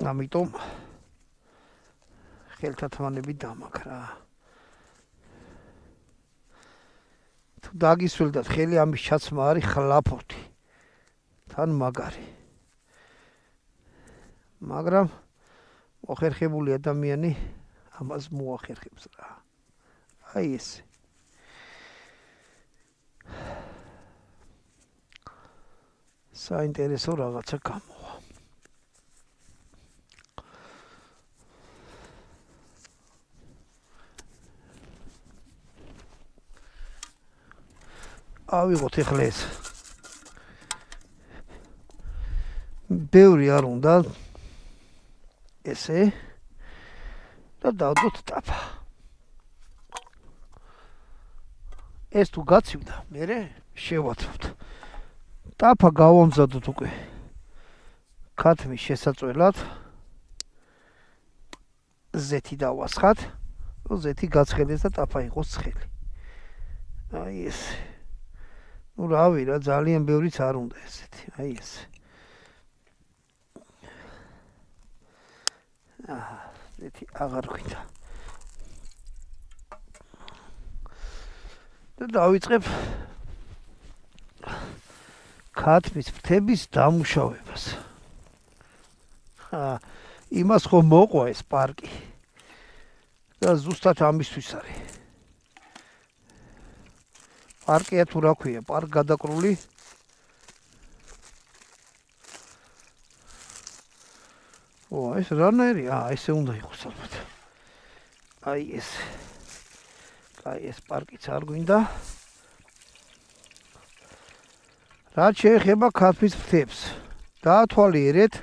ამიტომ ხელთათმანები დამაქრა. თუ დაგისვლდათ ხელი ამის ჩაცმა არის ხლაფურთი. თან მაგარი. მაგრამ მოხერხებული ადამიანი ამას მოახერხებს რა. აი ეს. საინტერესო რაღაცა გამოვა. ავიღოთ ახლა ეს. ბევრი არ უნდა ესე და დავდოთ ტაფა. ეს თუ გაცივდა, მერე შევაცვთ. ტაფა გავამზადოთ უკვე ქათმის შესაწველად. ზეთი დავასხათ, რომ ზეთი გაცხელდეს და ტაფა იყოს ცხელი. აი ეს. ნუ რავი რა, ძალიან ბევრიც არ უნდა ესეთი. აი ეს. ზეთი აღარ გვინდა. და დავიწყებ ქათმის ფრთების დამუშავებას. იმას ხომ მოყვა ეს პარკი. და ზუსტად ამისთვის არის. პარკია თუ რა ქვია, პარკ გადაკრული. ეს რანაირია? ესე უნდა იყოს ალბათ. აი ეს. აი ეს პარკიც არ გვინდა. რაც შეეხება ქათმის ფრთებს, დაათვალიერეთ